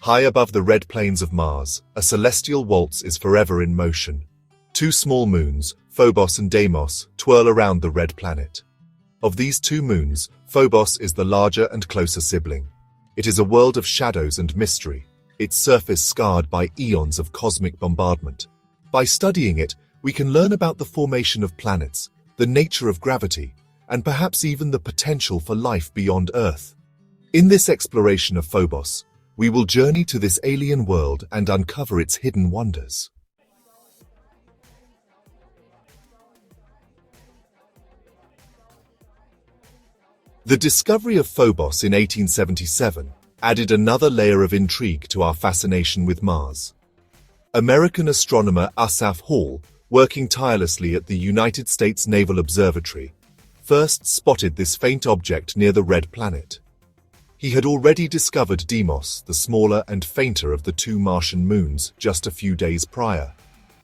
High above the red plains of Mars, a celestial waltz is forever in motion. Two small moons, Phobos and Deimos, twirl around the red planet. Of these two moons, Phobos is the larger and closer sibling. It is a world of shadows and mystery, its surface scarred by eons of cosmic bombardment. By studying it, we can learn about the formation of planets, the nature of gravity, and perhaps even the potential for life beyond Earth. In this exploration of Phobos, we will journey to this alien world and uncover its hidden wonders. The discovery of Phobos in 1877 added another layer of intrigue to our fascination with Mars. American astronomer Asaph Hall, working tirelessly at the United States Naval Observatory, first spotted this faint object near the red planet. He had already discovered Deimos, the smaller and fainter of the two Martian moons, just a few days prior.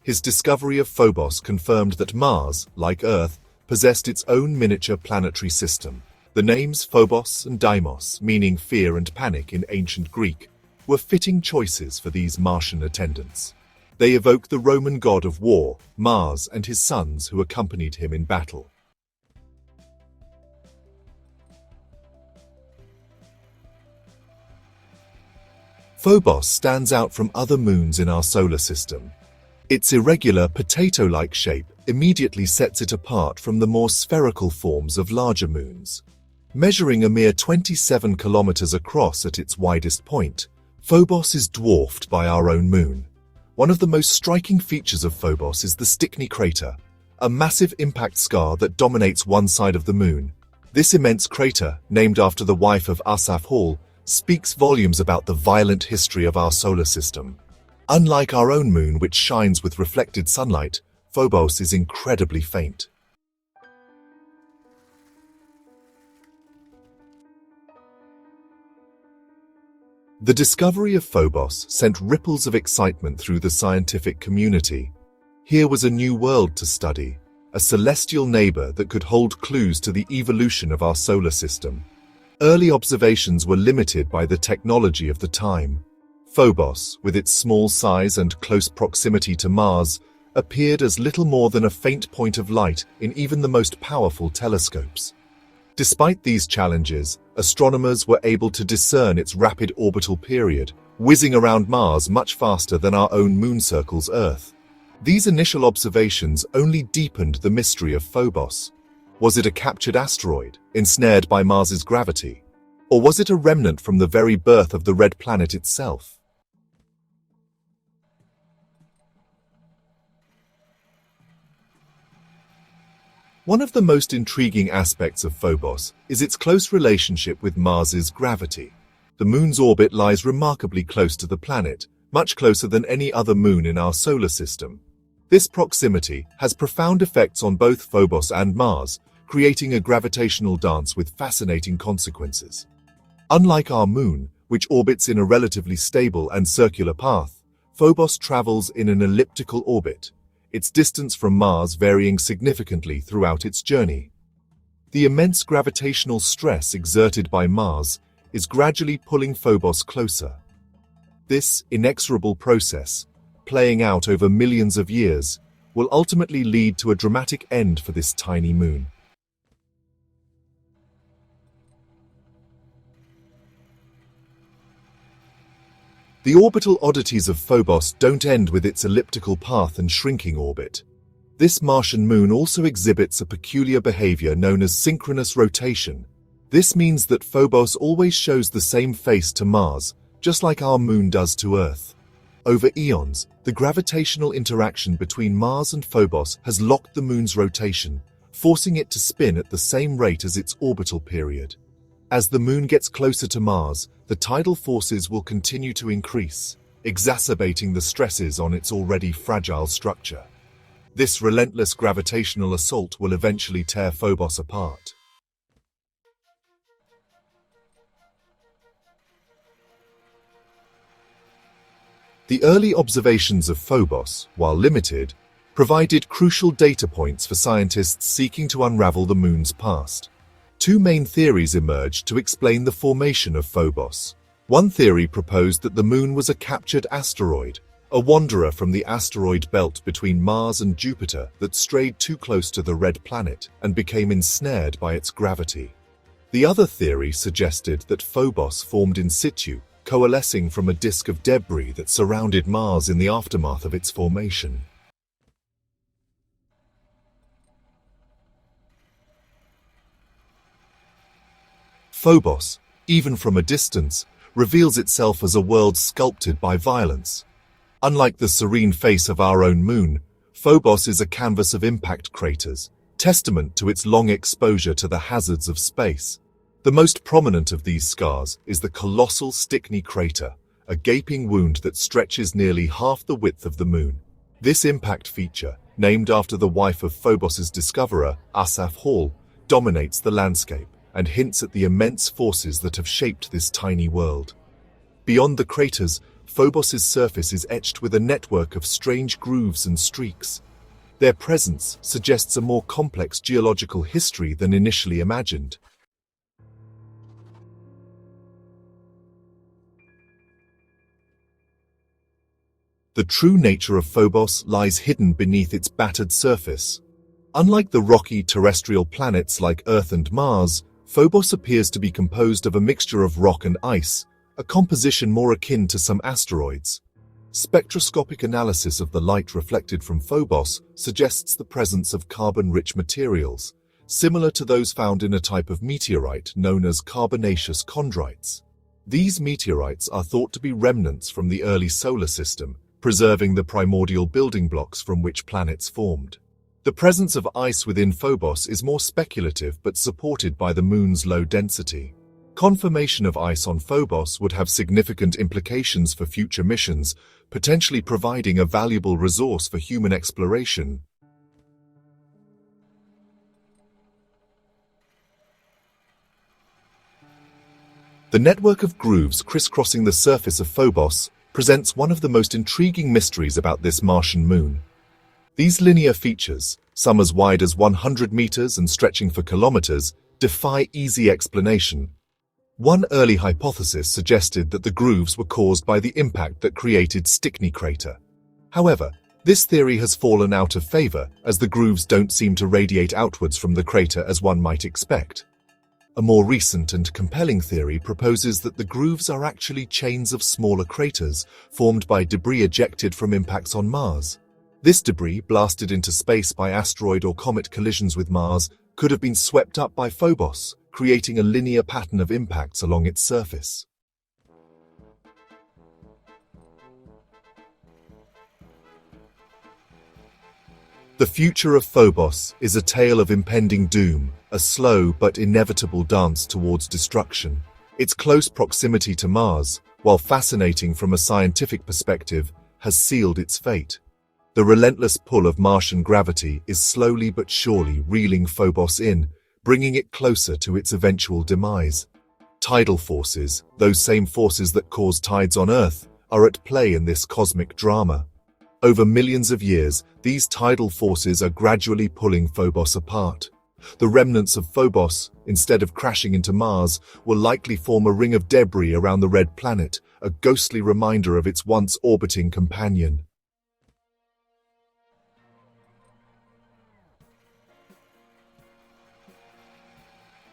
His discovery of Phobos confirmed that Mars, like Earth, possessed its own miniature planetary system. The names Phobos and Deimos, meaning fear and panic in ancient Greek, were fitting choices for these Martian attendants. They evoke the Roman god of war, Mars, and his sons who accompanied him in battle. Phobos stands out from other moons in our solar system. Its irregular, potato-like shape immediately sets it apart from the more spherical forms of larger moons. Measuring a mere 27 kilometers across at its widest point, Phobos is dwarfed by our own moon. One of the most striking features of Phobos is the Stickney crater, a massive impact scar that dominates one side of the moon. This immense crater, named after the wife of Asaph Hall, speaks volumes about the violent history of our solar system. Unlike our own moon, which shines with reflected sunlight, Phobos is incredibly faint. The discovery of Phobos sent ripples of excitement through the scientific community. Here was a new world to study, a celestial neighbor that could hold clues to the evolution of our solar system. Early observations were limited by the technology of the time. Phobos, with its small size and close proximity to Mars, appeared as little more than a faint point of light in even the most powerful telescopes. Despite these challenges, astronomers were able to discern its rapid orbital period, whizzing around Mars much faster than our own moon circles Earth. These initial observations only deepened the mystery of Phobos. Was it a captured asteroid, ensnared by Mars's gravity? Or was it a remnant from the very birth of the red planet itself? One of the most intriguing aspects of Phobos is its close relationship with Mars's gravity. The moon's orbit lies remarkably close to the planet, much closer than any other moon in our solar system. This proximity has profound effects on both Phobos and Mars, creating a gravitational dance with fascinating consequences. Unlike our moon, which orbits in a relatively stable and circular path, Phobos travels in an elliptical orbit, its distance from Mars varying significantly throughout its journey. The immense gravitational stress exerted by Mars is gradually pulling Phobos closer. This inexorable process, playing out over millions of years, will ultimately lead to a dramatic end for this tiny moon. The orbital oddities of Phobos don't end with its elliptical path and shrinking orbit. This Martian moon also exhibits a peculiar behavior known as synchronous rotation. This means that Phobos always shows the same face to Mars, just like our moon does to Earth. Over eons, the gravitational interaction between Mars and Phobos has locked the moon's rotation, forcing it to spin at the same rate as its orbital period. As the moon gets closer to Mars, the tidal forces will continue to increase, exacerbating the stresses on its already fragile structure. This relentless gravitational assault will eventually tear Phobos apart. The early observations of Phobos, while limited, provided crucial data points for scientists seeking to unravel the moon's past. Two main theories emerged to explain the formation of Phobos. One theory proposed that the Moon was a captured asteroid, a wanderer from the asteroid belt between Mars and Jupiter that strayed too close to the red planet and became ensnared by its gravity. The other theory suggested that Phobos formed in situ, coalescing from a disk of debris that surrounded Mars in the aftermath of its formation. Phobos, even from a distance, reveals itself as a world sculpted by violence. Unlike the serene face of our own moon, Phobos is a canvas of impact craters, testament to its long exposure to the hazards of space. The most prominent of these scars is the colossal Stickney crater, a gaping wound that stretches nearly half the width of the moon. This impact feature, named after the wife of Phobos's discoverer, Asaph Hall, dominates the landscape and hints at the immense forces that have shaped this tiny world. Beyond the craters, Phobos's surface is etched with a network of strange grooves and streaks. Their presence suggests a more complex geological history than initially imagined. The true nature of Phobos lies hidden beneath its battered surface. Unlike the rocky terrestrial planets like Earth and Mars, Phobos appears to be composed of a mixture of rock and ice, a composition more akin to some asteroids. Spectroscopic analysis of the light reflected from Phobos suggests the presence of carbon-rich materials, similar to those found in a type of meteorite known as carbonaceous chondrites. These meteorites are thought to be remnants from the early solar system, preserving the primordial building blocks from which planets formed. The presence of ice within Phobos is more speculative but supported by the Moon's low density. Confirmation of ice on Phobos would have significant implications for future missions, potentially providing a valuable resource for human exploration. The network of grooves crisscrossing the surface of Phobos presents one of the most intriguing mysteries about this Martian moon. These linear features, some as wide as 100 meters and stretching for kilometers, defy easy explanation. One early hypothesis suggested that the grooves were caused by the impact that created Stickney crater. However, this theory has fallen out of favor as the grooves don't seem to radiate outwards from the crater as one might expect. A more recent and compelling theory proposes that the grooves are actually chains of smaller craters formed by debris ejected from impacts on Mars. This debris, blasted into space by asteroid or comet collisions with Mars, could have been swept up by Phobos, creating a linear pattern of impacts along its surface. The future of Phobos is a tale of impending doom, a slow but inevitable dance towards destruction. Its close proximity to Mars, while fascinating from a scientific perspective, has sealed its fate. The relentless pull of Martian gravity is slowly but surely reeling Phobos in, bringing it closer to its eventual demise. Tidal forces, those same forces that cause tides on Earth, are at play in this cosmic drama. Over millions of years, these tidal forces are gradually pulling Phobos apart. The remnants of Phobos, instead of crashing into Mars, will likely form a ring of debris around the red planet, a ghostly reminder of its once orbiting companion.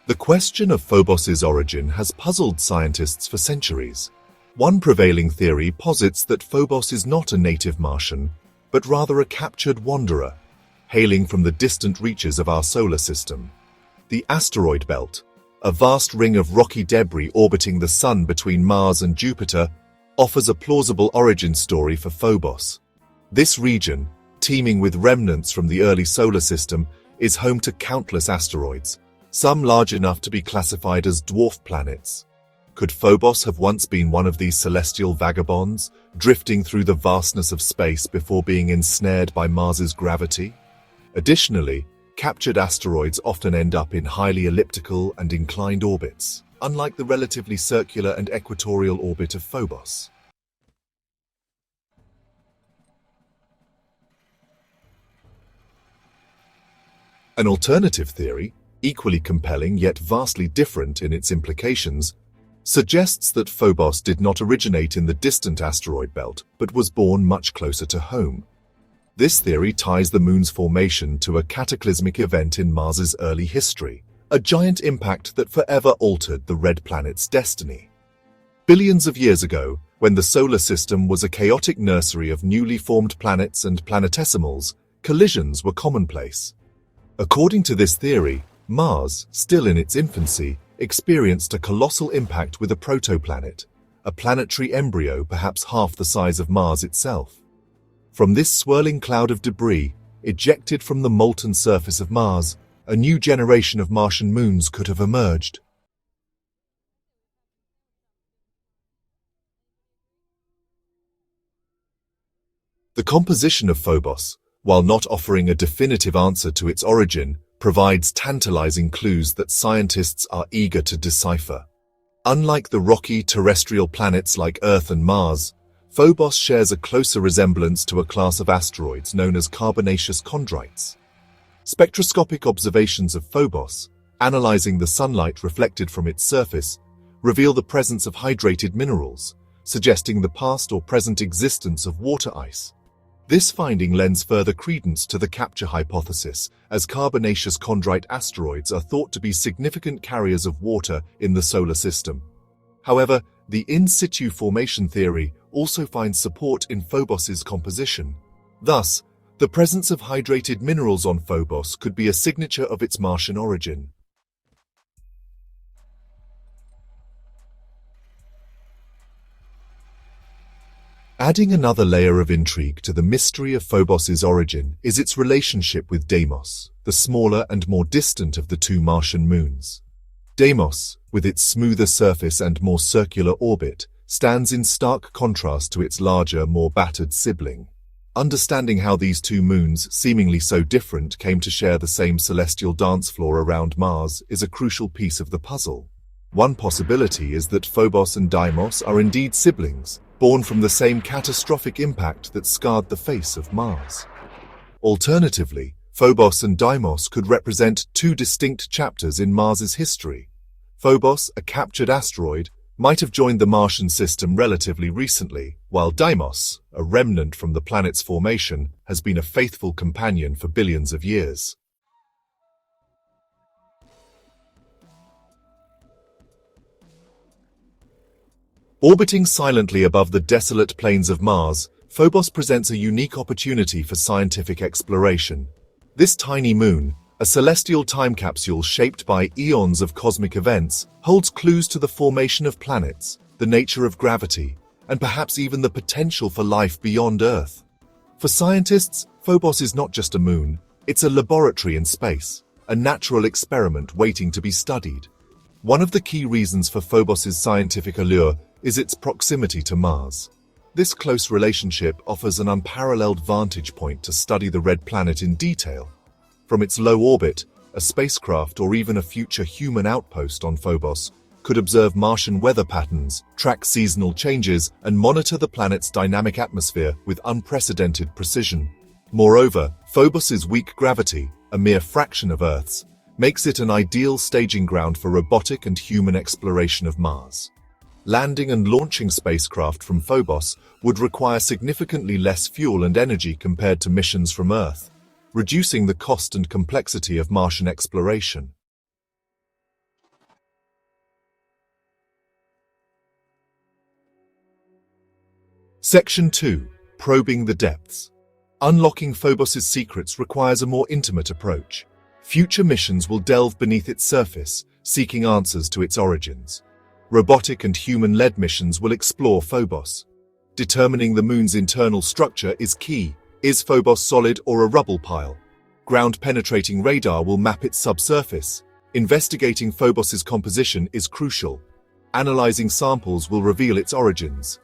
The question of Phobos's origin has puzzled scientists for centuries. One prevailing theory posits that Phobos is not a native Martian, but rather a captured wanderer, hailing from the distant reaches of our solar system. The asteroid belt, a vast ring of rocky debris orbiting the Sun between Mars and Jupiter, offers a plausible origin story for Phobos. This region, teeming with remnants from the early solar system, is home to countless asteroids, some large enough to be classified as dwarf planets. Could Phobos have once been one of these celestial vagabonds, drifting through the vastness of space before being ensnared by Mars's gravity? Additionally, captured asteroids often end up in highly elliptical and inclined orbits, unlike the relatively circular and equatorial orbit of Phobos. An alternative theory, equally compelling yet vastly different in its implications, suggests that Phobos did not originate in the distant asteroid belt, but was born much closer to home. This theory ties the moon's formation to a cataclysmic event in Mars's early history, a giant impact that forever altered the red planet's destiny. Billions of years ago, when the solar system was a chaotic nursery of newly formed planets and planetesimals, collisions were commonplace. According to this theory, Mars, still in its infancy, experienced a colossal impact with a protoplanet, a planetary embryo perhaps half the size of Mars itself. From this swirling cloud of debris, ejected from the molten surface of Mars, a new generation of Martian moons could have emerged. The composition of Phobos, while not offering a definitive answer to its origin, provides tantalizing clues that scientists are eager to decipher. Unlike the rocky terrestrial planets like Earth and Mars, Phobos shares a closer resemblance to a class of asteroids known as carbonaceous chondrites. Spectroscopic observations of Phobos, analyzing the sunlight reflected from its surface, reveal the presence of hydrated minerals, suggesting the past or present existence of water ice. This finding lends further credence to the capture hypothesis, as carbonaceous chondrite asteroids are thought to be significant carriers of water in the solar system. However, the in situ formation theory also finds support in Phobos's composition. Thus, the presence of hydrated minerals on Phobos could be a signature of its Martian origin. Adding another layer of intrigue to the mystery of Phobos's origin is its relationship with Deimos, the smaller and more distant of the two Martian moons. Deimos, with its smoother surface and more circular orbit, stands in stark contrast to its larger, more battered sibling. Understanding how these two moons, seemingly so different, came to share the same celestial dance floor around Mars is a crucial piece of the puzzle. One possibility is that Phobos and Deimos are indeed siblings, born from the same catastrophic impact that scarred the face of Mars. Alternatively, Phobos and Deimos could represent two distinct chapters in Mars's history. Phobos, a captured asteroid, might have joined the Martian system relatively recently, while Deimos, a remnant from the planet's formation, has been a faithful companion for billions of years. Orbiting silently above the desolate plains of Mars, Phobos presents a unique opportunity for scientific exploration. This tiny moon, a celestial time capsule shaped by eons of cosmic events, holds clues to the formation of planets, the nature of gravity, and perhaps even the potential for life beyond Earth. For scientists, Phobos is not just a moon, it's a laboratory in space, a natural experiment waiting to be studied. One of the key reasons for Phobos's scientific allure is its proximity to Mars. This close relationship offers an unparalleled vantage point to study the red planet in detail. From its low orbit, a spacecraft or even a future human outpost on Phobos could observe Martian weather patterns, track seasonal changes, and monitor the planet's dynamic atmosphere with unprecedented precision. Moreover, Phobos's weak gravity, a mere fraction of Earth's, makes it an ideal staging ground for robotic and human exploration of Mars. Landing and launching spacecraft from Phobos would require significantly less fuel and energy compared to missions from Earth, reducing the cost and complexity of Martian exploration. Section 2. Probing the depths. Unlocking Phobos's secrets requires a more intimate approach. Future missions will delve beneath its surface, seeking answers to its origins. Robotic and human-led missions will explore Phobos. Determining the moon's internal structure is key. Is Phobos solid or a rubble pile? Ground-penetrating radar will map its subsurface. Investigating Phobos's composition is crucial. Analyzing samples will reveal its origins.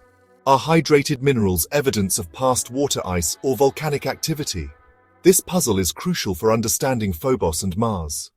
Are hydrated minerals evidence of past water ice or volcanic activity? This puzzle is crucial for understanding Phobos and Mars.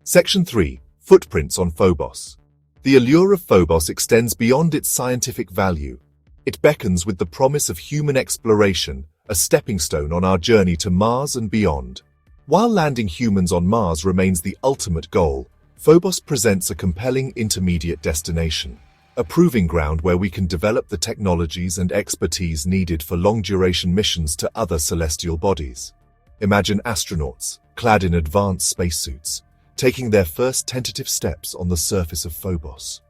Section 3. Footprints on Phobos. The allure of Phobos extends beyond its scientific value. It beckons with the promise of human exploration, a stepping stone on our journey to Mars and beyond. While landing humans on Mars remains the ultimate goal, Phobos presents a compelling intermediate destination, a proving ground where we can develop the technologies and expertise needed for long-duration missions to other celestial bodies. Imagine astronauts, clad in advanced spacesuits, taking their first tentative steps on the surface of Phobos.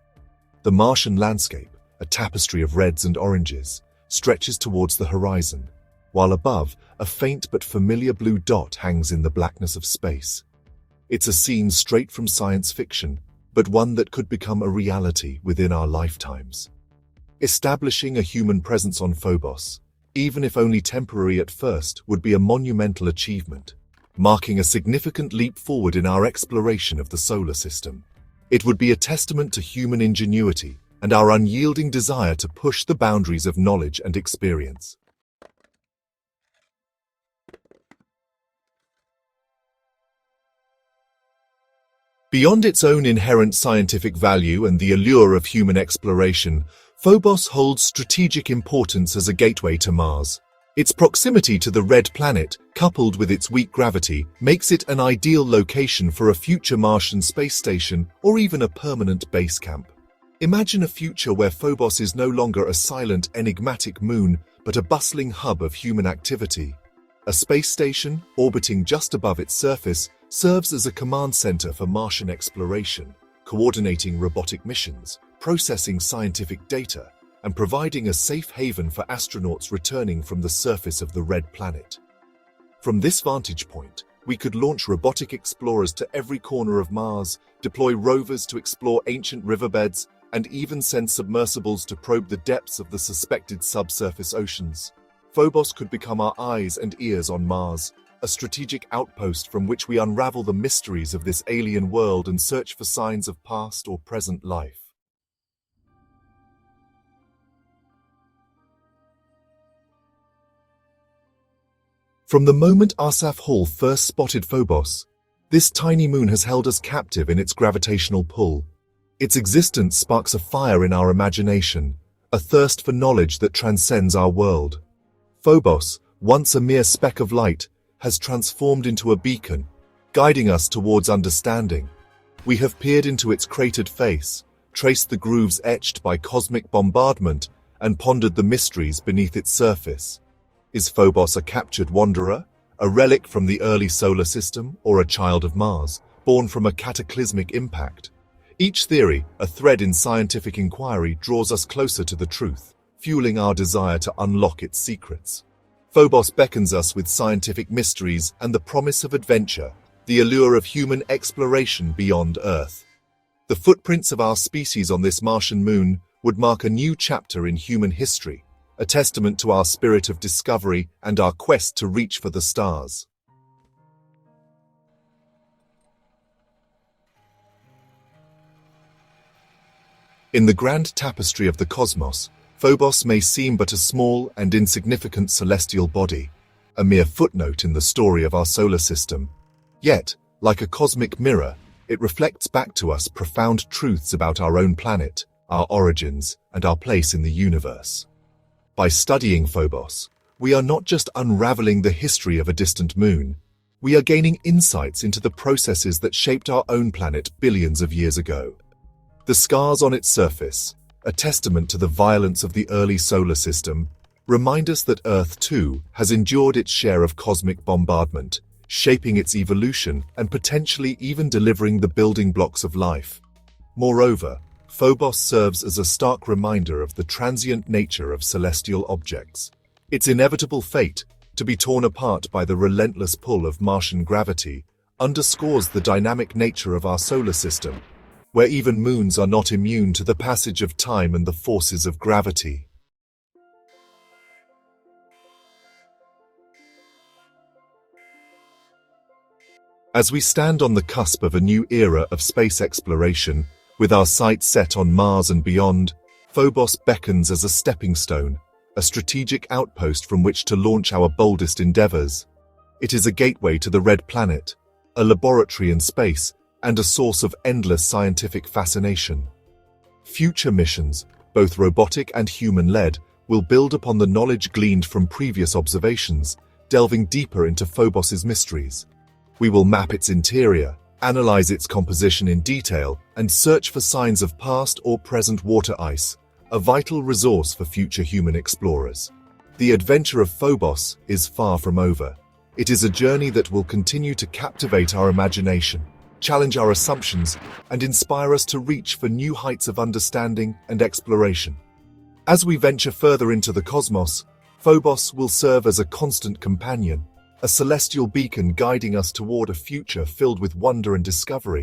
The Martian landscape, a tapestry of reds and oranges, stretches towards the horizon, while above, a faint but familiar blue dot hangs in the blackness of space. It's a scene straight from science fiction, but one that could become a reality within our lifetimes. Establishing a human presence on Phobos, even if only temporary at first, would be a monumental achievement, marking a significant leap forward in our exploration of the solar system. It would be a testament to human ingenuity and our unyielding desire to push the boundaries of knowledge and experience. Beyond its own inherent scientific value and the allure of human exploration, Phobos holds strategic importance as a gateway to Mars. Its proximity to the red planet, coupled with its weak gravity, makes it an ideal location for a future Martian space station or even a permanent base camp. Imagine a future where Phobos is no longer a silent, enigmatic moon, but a bustling hub of human activity. A space station, orbiting just above its surface, serves as a command center for Martian exploration, coordinating robotic missions, processing scientific data, and providing a safe haven for astronauts returning from the surface of the red planet. From this vantage point, we could launch robotic explorers to every corner of Mars, deploy rovers to explore ancient riverbeds, and even send submersibles to probe the depths of the suspected subsurface oceans. Phobos could become our eyes and ears on Mars, a strategic outpost from which we unravel the mysteries of this alien world and search for signs of past or present life. From the moment Asaf Hall first spotted Phobos, this tiny moon has held us captive in its gravitational pull. Its existence sparks a fire in our imagination, a thirst for knowledge that transcends our world. Phobos, once a mere speck of light, has transformed into a beacon, guiding us towards understanding. We have peered into its cratered face, traced the grooves etched by cosmic bombardment, and pondered the mysteries beneath its surface. Is Phobos a captured wanderer, a relic from the early solar system, or a child of Mars, born from a cataclysmic impact? Each theory, a thread in scientific inquiry, draws us closer to the truth, fueling our desire to unlock its secrets. Phobos beckons us with scientific mysteries and the promise of adventure, the allure of human exploration beyond Earth. The footprints of our species on this Martian moon would mark a new chapter in human history, a testament to our spirit of discovery and our quest to reach for the stars. In the grand tapestry of the cosmos, Phobos may seem but a small and insignificant celestial body, a mere footnote in the story of our solar system. Yet, like a cosmic mirror, it reflects back to us profound truths about our own planet, our origins, and our place in the universe. By studying Phobos, we are not just unraveling the history of a distant moon, we are gaining insights into the processes that shaped our own planet billions of years ago. The scars on its surface, a testament to the violence of the early solar system, remind us that Earth, too, has endured its share of cosmic bombardment, shaping its evolution and potentially even delivering the building blocks of life. Moreover, Phobos serves as a stark reminder of the transient nature of celestial objects. Its inevitable fate, to be torn apart by the relentless pull of Martian gravity, underscores the dynamic nature of our solar system, where even moons are not immune to the passage of time and the forces of gravity. As we stand on the cusp of a new era of space exploration, with our sights set on Mars and beyond, Phobos beckons as a stepping stone, a strategic outpost from which to launch our boldest endeavors. It is a gateway to the red planet, a laboratory in space, and a source of endless scientific fascination. Future missions, both robotic and human-led, will build upon the knowledge gleaned from previous observations, delving deeper into Phobos's mysteries. We will map its interior, analyze its composition in detail, and search for signs of past or present water ice, a vital resource for future human explorers. The adventure of Phobos is far from over. It is a journey that will continue to captivate our imagination, challenge our assumptions, and inspire us to reach for new heights of understanding and exploration. As we venture further into the cosmos, Phobos will serve as a constant companion, a celestial beacon guiding us toward a future filled with wonder and discovery.